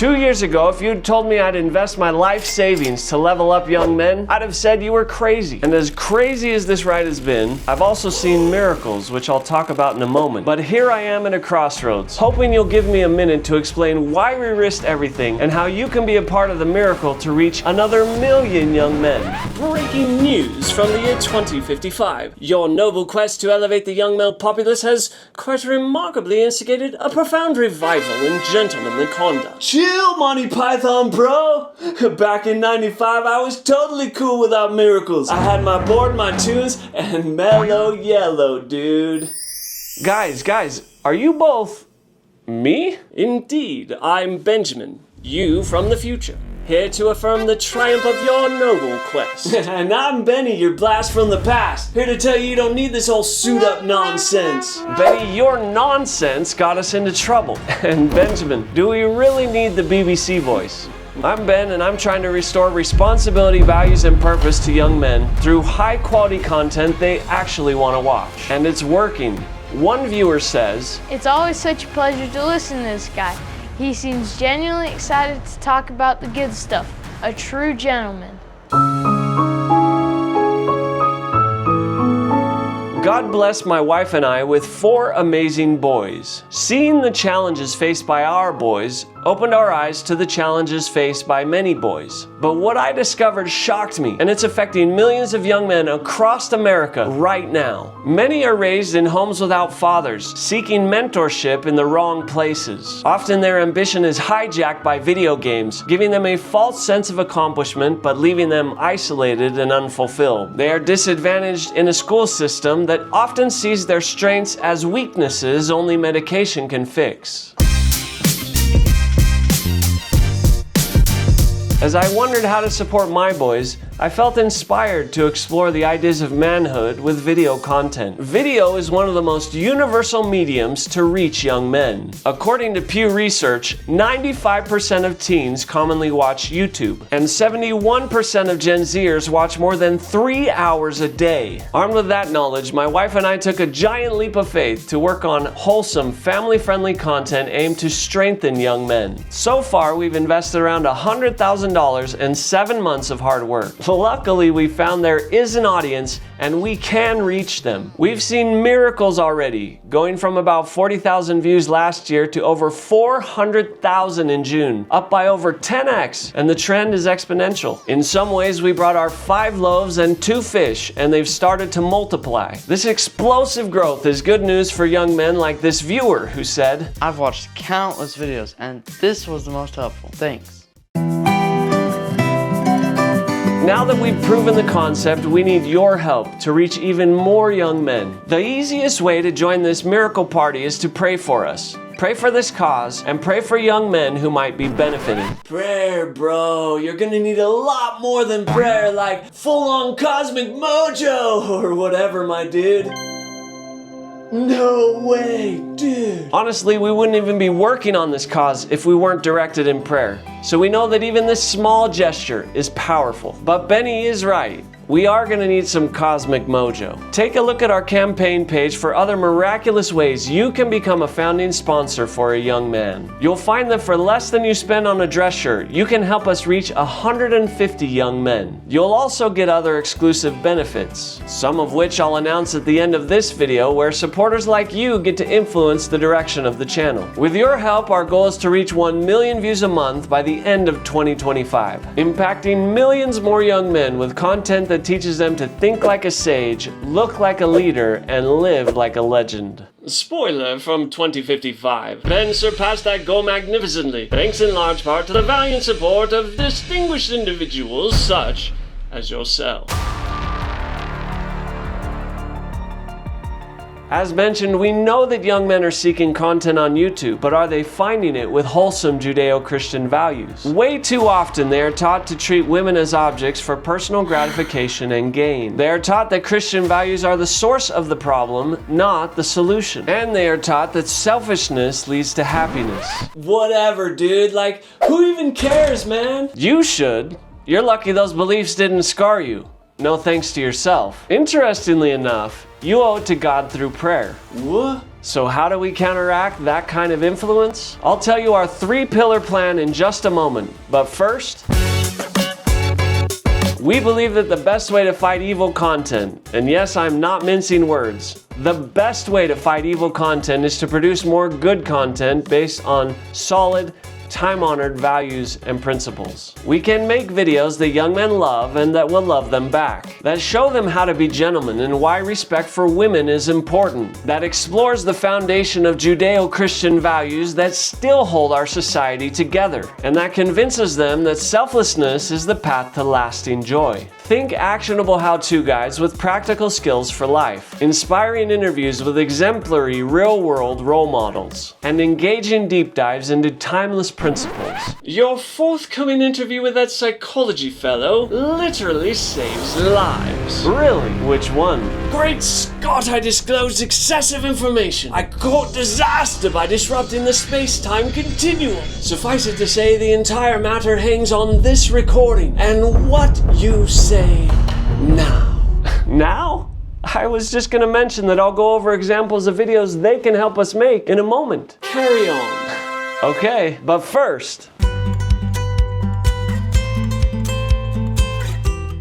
2 years ago, if you'd told me I'd invest my life savings to level up young men, I'd have said you were crazy. And as crazy as this ride has been, I've also seen miracles, which I'll talk about in a moment. But here I am at a crossroads, hoping you'll give me a minute to explain why we risked everything and how you can be a part of the miracle to reach another million young men. Breaking news from the year 2055. Your noble quest to elevate the young male populace has quite remarkably instigated a profound revival in gentlemanly conduct. Chill, Monty Python, bro! Back in 95, I was totally cool without miracles. I had my board, my tunes, and mellow yellow, dude. Guys, are you both me? Indeed, I'm Benjamin, you from the future, here to affirm the triumph of your noble quest. And I'm Benny, your blast from the past, here to tell you you don't need this whole suit-up nonsense. Benny, your nonsense got us into trouble. And Benjamin, do we really need the BBC voice? I'm Ben, and I'm trying to restore responsibility, values, and purpose to young men through high-quality content they actually want to watch. And it's working. One viewer says, "It's always such a pleasure to listen to this guy. He seems genuinely excited to talk about the good stuff. A true gentleman." God blessed my wife and I with 4 amazing boys. Seeing the challenges faced by our boys opened our eyes to the challenges faced by many boys. But what I discovered shocked me, and it's affecting millions of young men across America right now. Many are raised in homes without fathers, seeking mentorship in the wrong places. Often their ambition is hijacked by video games, giving them a false sense of accomplishment but leaving them isolated and unfulfilled. They are disadvantaged in a school system that often sees their strengths as weaknesses only medication can fix. As I wondered how to support my boys, I felt inspired to explore the ideas of manhood with video content. Video is one of the most universal mediums to reach young men. According to Pew Research, 95% of teens commonly watch YouTube, and 71% of Gen Zers watch more than 3 hours a day. Armed with that knowledge, my wife and I took a giant leap of faith to work on wholesome, family-friendly content aimed to strengthen young men. So far, we've invested around $100,000 and 7 months of hard work. Luckily, we found there is an audience and we can reach them. We've seen miracles already, going from about 40,000 views last year to over 400,000 in June, up by over 10x, and the trend is exponential. In some ways, we brought our 5 loaves and 2 fish, and they've started to multiply. This explosive growth is good news for young men like this viewer who said, "I've watched countless videos, and this was the most helpful. Thanks." Now that we've proven the concept, we need your help to reach even more young men. The easiest way to join this miracle party is to pray for us. Pray for this cause and pray for young men who might be benefiting. Prayer, bro. You're gonna need a lot more than prayer, like full-on cosmic mojo or whatever, my dude. No way, dude. Honestly, we wouldn't even be working on this cause if we weren't directed in prayer. So we know that even this small gesture is powerful. But Benny is right. We are going to need some cosmic mojo. Take a look at our campaign page for other miraculous ways you can become a founding sponsor for a young man. You'll find that for less than you spend on a dress shirt, you can help us reach 150 young men. You'll also get other exclusive benefits, some of which I'll announce at the end of this video, where supporters like you get to influence the direction of the channel. With your help, our goal is to reach 1 million views a month by the end of 2025, impacting millions more young men with content that teaches them to think like a sage, look like a leader, and live like a legend. Spoiler from 2055. Ben surpassed that goal magnificently, thanks in large part to the valiant support of distinguished individuals such as yourself. As mentioned, we know that young men are seeking content on YouTube, but are they finding it with wholesome Judeo-Christian values? Way too often they are taught to treat women as objects for personal gratification and gain. They are taught that Christian values are the source of the problem, not the solution. And they are taught that selfishness leads to happiness. Whatever, dude. Like, who even cares, man? You should. You're lucky those beliefs didn't scar you. no thanks to yourself. Interestingly enough, you owe it to God through prayer. What? So how do we counteract that kind of influence? I'll tell you our 3-pillar plan in just a moment. But first, we believe that the best way to fight evil content, and yes, I'm not mincing words, the best way to fight evil content is to produce more good content based on solid, time-honored values and principles. We can make videos that young men love and that will love them back, that show them how to be gentlemen and why respect for women is important, that explores the foundation of Judeo-Christian values that still hold our society together, and that convinces them that selflessness is the path to lasting joy. Think actionable how-to guides with practical skills for life, inspiring interviews with exemplary real-world role models, and engaging deep dives into timeless principles. Your forthcoming interview with that psychology fellow literally saves lives. Really? Which one? Great Scott, I disclosed excessive information. I caught disaster by disrupting the space-time continuum. Suffice it to say, the entire matter hangs on this recording and what you say now. Now? I was just gonna mention that I'll go over examples of videos they can help us make in a moment. Carry on. Okay, but first,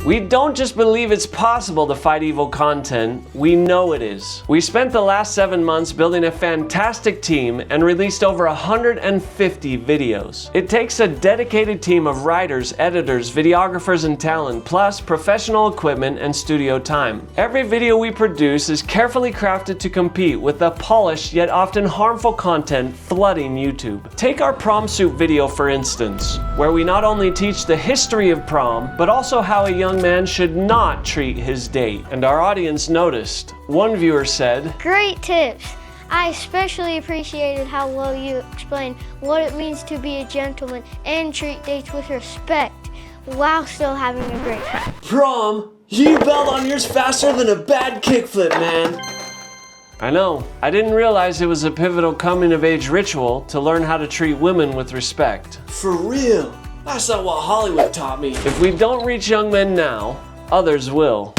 we don't just believe it's possible to fight evil content, we know it is. We spent the last 7 months building a fantastic team and released over 150 videos. It takes a dedicated team of writers, editors, videographers, and talent, plus professional equipment and studio time. Every video we produce is carefully crafted to compete with the polished yet often harmful content flooding YouTube. Take our prom suit video for instance, where we not only teach the history of prom, but also how a young man should not treat his date. And our audience noticed. One viewer said, "Great tips. I especially appreciated how well you explained what it means to be a gentleman and treat dates with respect while still having a great time." Prom? You bailed on yours faster than a bad kickflip, man. I know. I didn't realize it was a pivotal coming-of-age ritual to learn how to treat women with respect. For real. That's not what Hollywood taught me. If we don't reach young men now, others will.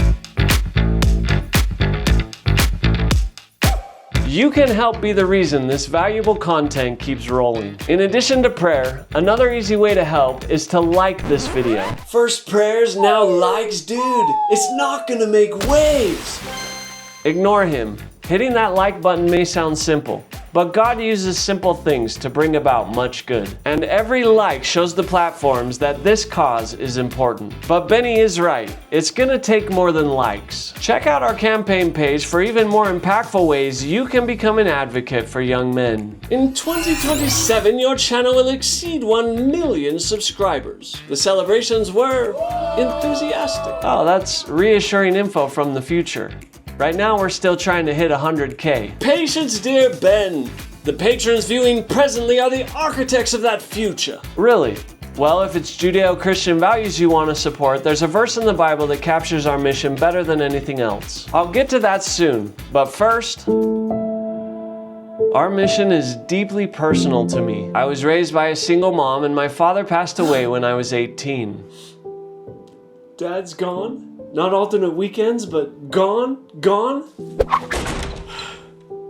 You can help be the reason this valuable content keeps rolling. In addition to prayer, another easy way to help is to like this video. First prayers, now likes, dude. It's not gonna make waves. Ignore him. Hitting that like button may sound simple, but God uses simple things to bring about much good. And every like shows the platforms that this cause is important. But Benny is right. It's gonna take more than likes. Check out our campaign page for even more impactful ways you can become an advocate for young men. In 2027, your channel will exceed 1 million subscribers. The celebrations were enthusiastic. Oh, that's reassuring info from the future. Right now, we're still trying to hit 100K. Patience, dear Ben. The patrons viewing presently are the architects of that future. Really? Well, if it's Judeo-Christian values you want to support, there's a verse in the Bible that captures our mission better than anything else. I'll get to that soon, but first, our mission is deeply personal to me. I was raised by a single mom and my father passed away when I was 18. Dad's gone? Not alternate weekends, but gone?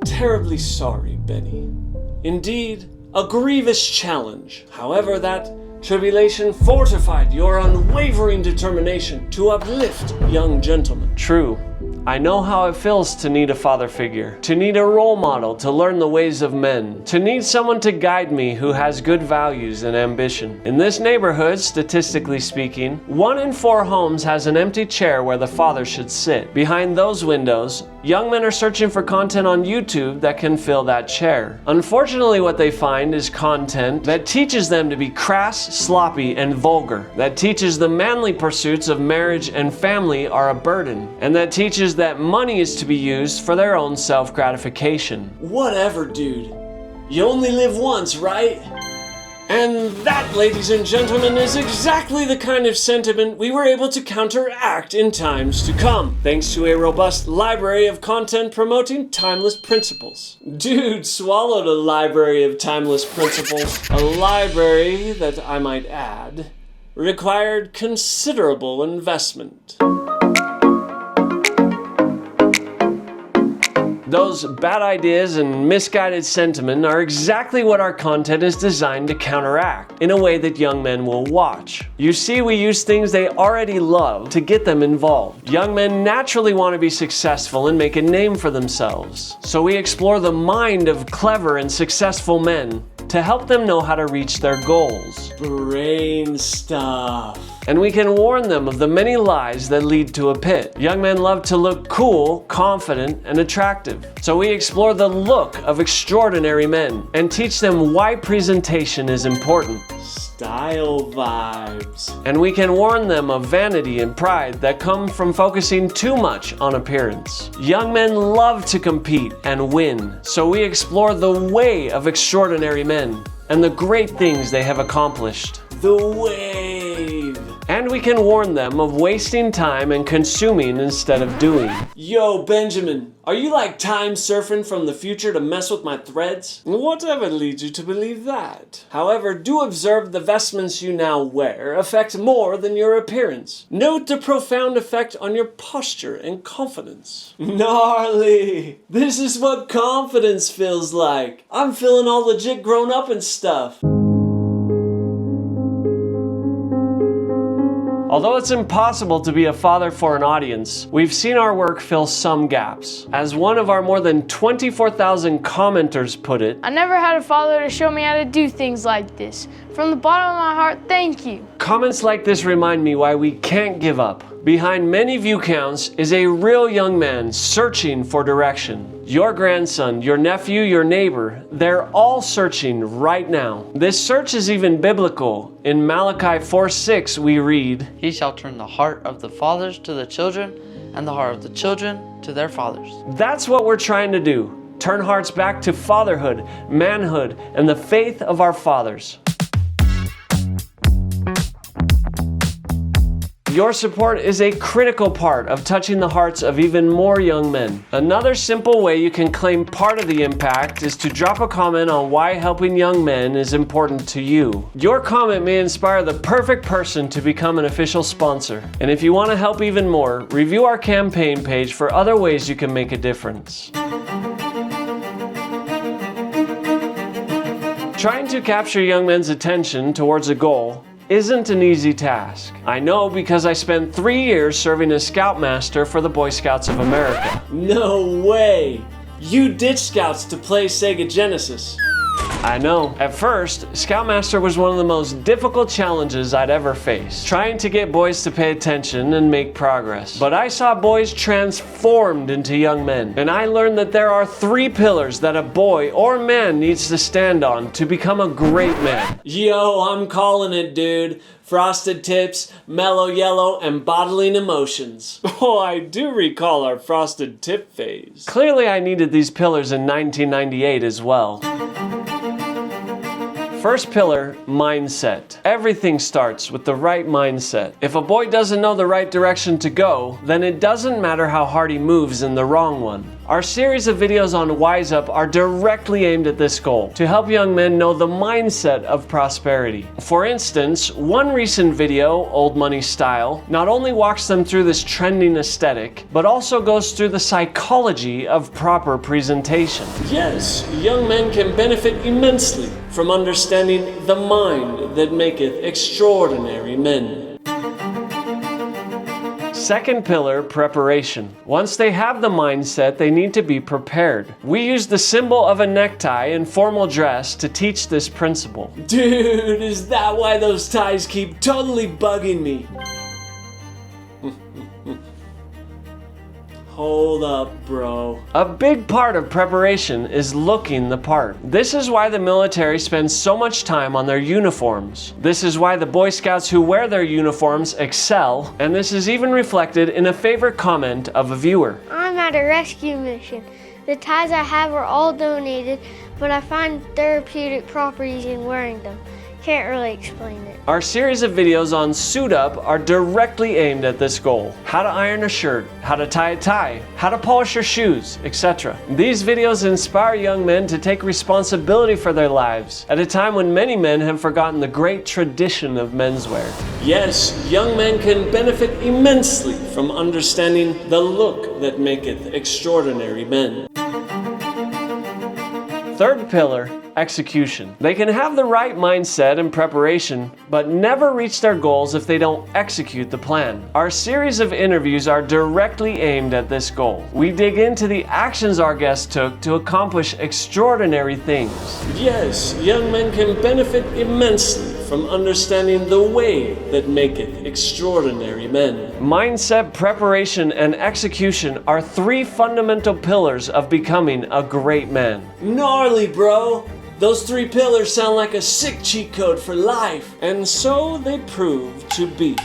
Terribly sorry, Benny. Indeed, a grievous challenge. However, that tribulation fortified your unwavering determination to uplift young gentlemen. True. I know how it feels to need a father figure, to need a role model to learn the ways of men, to need someone to guide me who has good values and ambition. In this neighborhood, statistically speaking, 1 in 4 homes has an empty chair where the father should sit. Behind those windows, young men are searching for content on YouTube that can fill that chair. Unfortunately, what they find is content that teaches them to be crass, sloppy, and vulgar, that teaches the manly pursuits of marriage and family are a burden, and that teaches that money is to be used for their own self-gratification. Whatever, dude. You only live once, right? And that, ladies and gentlemen, is exactly the kind of sentiment we were able to counteract in times to come, thanks to a robust library of content promoting timeless principles. Dude swallowed a library of timeless principles. A library that, I might add, required considerable investment. Those bad ideas and misguided sentiment are exactly what our content is designed to counteract in a way that young men will watch. You see, we use things they already love to get them involved. Young men naturally want to be successful and make a name for themselves. So we explore the mind of clever and successful men to help them know how to reach their goals. Brain stuff. And we can warn them of the many lies that lead to a pit. Young men love to look cool, confident, and attractive. So we explore the look of extraordinary men and teach them why presentation is important. Style vibes. And we can warn them of vanity and pride that come from focusing too much on appearance. Young men love to compete and win. So we explore the way of extraordinary men and the great things they have accomplished. The wave. And we can warn them of wasting time and consuming instead of doing. Yo, Benjamin, are you like time surfing from the future to mess with my threads? Whatever leads you to believe that? However, do observe the vestments you now wear affect more than your appearance. Note the profound effect on your posture and confidence. Gnarly! This is what confidence feels like. I'm feeling all legit grown up and stuff. Although it's impossible to be a father for an audience, we've seen our work fill some gaps. As one of our more than 24,000 commenters put it, I never had a father to show me how to do things like this. From the bottom of my heart, thank you. comments like this remind me why we can't give up. Behind many view counts is a real young man searching for direction. Your grandson, your nephew, your neighbor, they're all searching right now. This search is even biblical. In Malachi 4:6 we read, He shall turn the heart of the fathers to the children, and the heart of the children to their fathers. That's what we're trying to do. Turn hearts back to fatherhood, manhood, and the faith of our fathers. Your support is a critical part of touching the hearts of even more young men. Another simple way you can claim part of the impact is to drop a comment on why helping young men is important to you. Your comment may inspire the perfect person to become an official sponsor. And if you want to help even more, review our campaign page for other ways you can make a difference. Trying to capture young men's attention towards a goal isn't an easy task. I know because I spent 3 years serving as Scoutmaster for the Boy Scouts of America. No way! You ditched Scouts to play Sega Genesis. I know. At first, Scoutmaster was one of the most difficult challenges I'd ever faced, trying to get boys to pay attention and make progress. But I saw boys transformed into young men, and I learned that there are 3 pillars that a boy or man needs to stand on to become a great man. Yo, I'm calling it, dude. Frosted tips, mellow yellow, and bottling emotions. Oh, I do recall our frosted tip phase. Clearly I needed these pillars in 1998 as well. First pillar, mindset. Everything starts with the right mindset. If a boy doesn't know the right direction to go, then it doesn't matter how hard he moves in the wrong one. Our series of videos on Wise Up are directly aimed at this goal, to help young men know the mindset of prosperity. For instance, one recent video, Old Money Style, not only walks them through this trending aesthetic, but also goes through the psychology of proper presentation. Yes, young men can benefit immensely from understanding the mind that maketh extraordinary men. Second pillar, preparation. Once they have the mindset, they need to be prepared. We use the symbol of a necktie in formal dress to teach this principle. Dude, is that why those ties keep totally bugging me? Hold up, bro. A big part of preparation is looking the part. This is why the military spends so much time on their uniforms. This is why the Boy Scouts who wear their uniforms excel, and this is even reflected in a favorite comment of a viewer. I'm at a rescue mission. The ties I have are all donated, but I find therapeutic properties in wearing them. Can't really explain it. Our series of videos on Suit Up are directly aimed at this goal. How to iron a shirt, how to tie a tie, how to polish your shoes, etc. These videos inspire young men to take responsibility for their lives at a time when many men have forgotten the great tradition of menswear. Yes, young men can benefit immensely from understanding the look that maketh extraordinary men. Third pillar, execution. They can have the right mindset and preparation, but never reach their goals if they don't execute the plan. Our series of interviews are directly aimed at this goal. We dig into the actions our guests took to accomplish extraordinary things. Yes, young men can benefit immensely from understanding the way that maketh extraordinary men. Mindset, preparation, and execution are three fundamental pillars of becoming a great man. Gnarly, bro! Those three pillars sound like a sick cheat code for life. And so they prove to be.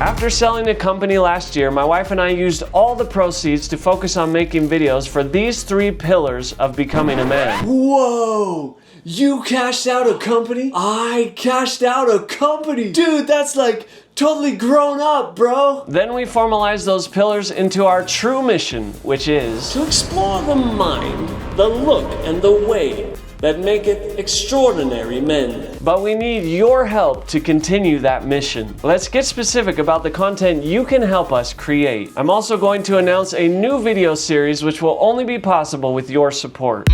After selling a company last year, my wife and I used all the proceeds to focus on making videos for these three pillars of becoming a man. Whoa! You cashed out a company? I cashed out a company! Dude, that's like totally grown up, bro! Then we formalized those pillars into our true mission, which is to explore the mind, the look, and the way that maketh extraordinary men. But we need your help to continue that mission. Let's get specific about the content you can help us create. I'm also going to announce a new video series which will only be possible with your support.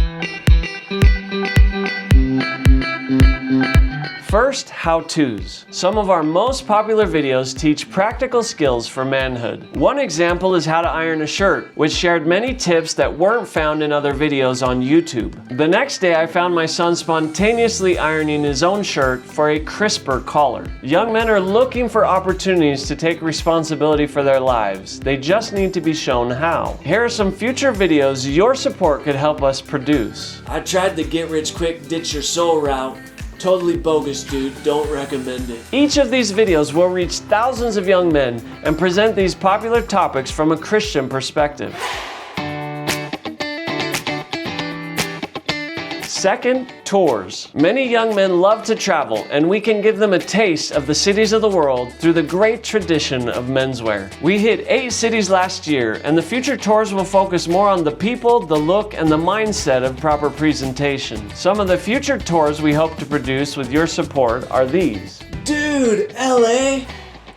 First, how-tos. Some of our most popular videos teach practical skills for manhood. One example is how to iron a shirt, which shared many tips that weren't found in other videos on YouTube. The next day, I found my son spontaneously ironing his own shirt for a crisper collar. Young men are looking for opportunities to take responsibility for their lives. They just need to be shown how. Here are some future videos your support could help us produce. I tried the get rich quick, ditch your soul route. Totally bogus, dude. Don't recommend it. Each of these videos will reach thousands of young men and present these popular topics from a Christian perspective. Second, tours. Many young men love to travel, and we can give them a taste of the cities of the world through the great tradition of menswear. We hit 8 cities last year, and the future tours will focus more on the people, the look, and the mindset of proper presentation. Some of the future tours we hope to produce with your support are these. Dude, LA?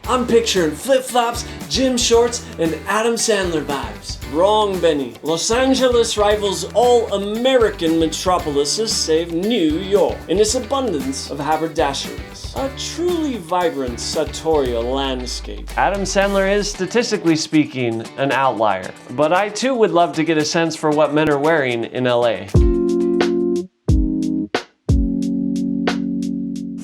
I'm picturing flip-flops, gym shorts, and Adam Sandler vibes. Wrong, Benny. Los Angeles rivals all American metropolises save New York in its abundance of haberdasheries. A truly vibrant sartorial landscape. Adam Sandler is, statistically speaking, an outlier. But I too would love to get a sense for what men are wearing in LA.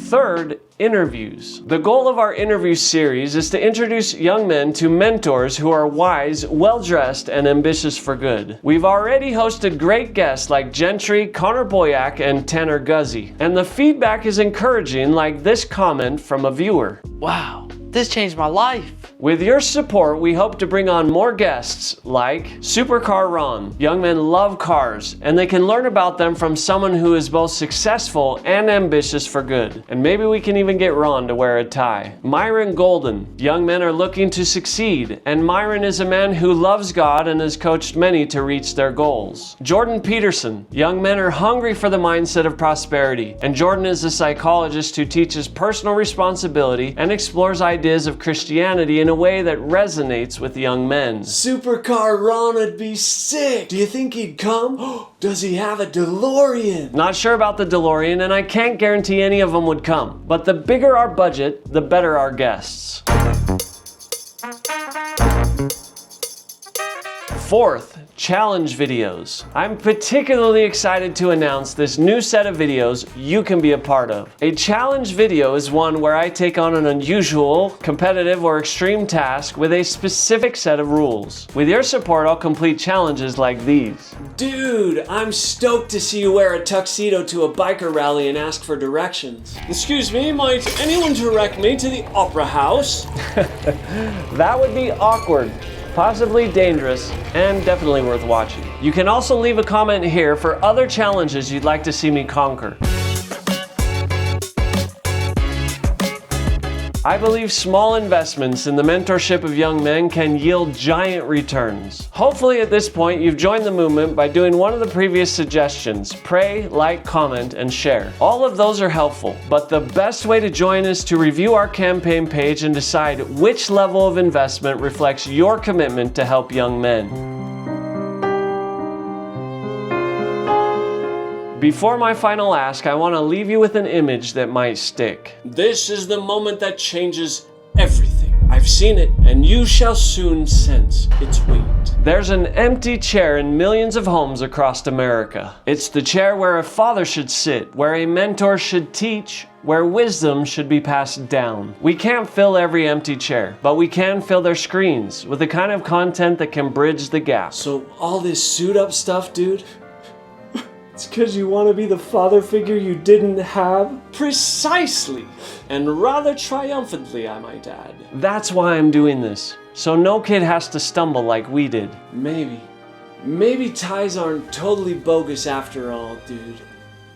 Third, interviews. The goal of our interview series is to introduce young men to mentors who are wise, well-dressed, and ambitious for good. We've already hosted great guests like Gentry, Connor Boyack, and Tanner Guzzi. And the feedback is encouraging, like this comment from a viewer. Wow, this changed my life. With your support, we hope to bring on more guests like Supercar Ron. Young men love cars, and they can learn about them from someone who is both successful and ambitious for good. And maybe we can even get Ron to wear a tie. Myron Golden. Young men are looking to succeed, and Myron is a man who loves God and has coached many to reach their goals. Jordan Peterson. Young men are hungry for the mindset of prosperity, and Jordan is a psychologist who teaches personal responsibility and explores ideas of Christianity in a way that resonates with young men. Supercar Ron would be sick. Do you think he'd come? Does he have a DeLorean? Not sure about the DeLorean, and I can't guarantee any of them would come. But the bigger our budget, the better our guests. Fourth, challenge videos. I'm particularly excited to announce this new set of videos you can be a part of. A challenge video is one where I take on an unusual, competitive, or extreme task with a specific set of rules. With your support, I'll complete challenges like these. Dude, I'm stoked to see you wear a tuxedo to a biker rally and ask for directions. Excuse me, might anyone direct me to the Opera House? That would be awkward, possibly dangerous, and definitely worth watching. You can also leave a comment here for other challenges you'd like to see me conquer. I believe small investments in the mentorship of young men can yield giant returns. Hopefully at this point you've joined the movement by doing one of the previous suggestions. Pray, like, comment, and share. All of those are helpful, but the best way to join is to review our campaign page and decide which level of investment reflects your commitment to help young men. Before my final ask, I want to leave you with an image that might stick. This is the moment that changes everything. I've seen it, and you shall soon sense its weight. There's an empty chair in millions of homes across America. It's the chair where a father should sit, where a mentor should teach, where wisdom should be passed down. We can't fill every empty chair, but we can fill their screens with the kind of content that can bridge the gap. So all this suit up stuff, dude, it's because you want to be the father figure you didn't have? Precisely! And rather triumphantly, I might add. That's why I'm doing this, so no kid has to stumble like we did. Maybe ties aren't totally bogus after all, dude.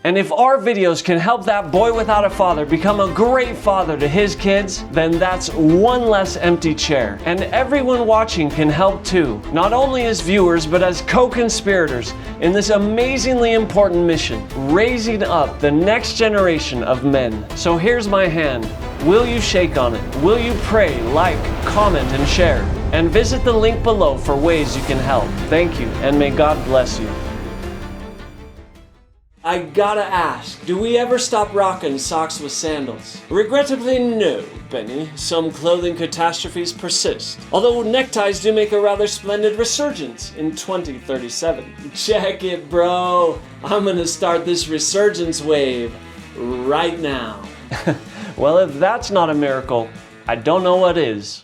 And if our videos can help that boy without a father become a great father to his kids, then that's one less empty chair. And everyone watching can help too, not only as viewers, but as co-conspirators in this amazingly important mission, raising up the next generation of men. So here's my hand. Will you shake on it? Will you pray, like, comment, and share? And visit the link below for ways you can help. Thank you, and may God bless you. I gotta ask, do we ever stop rocking socks with sandals? Regrettably, no, Benny. Some clothing catastrophes persist. Although neckties do make a rather splendid resurgence in 2037. Check it, bro. I'm gonna start this resurgence wave right now. Well, if that's not a miracle, I don't know what is.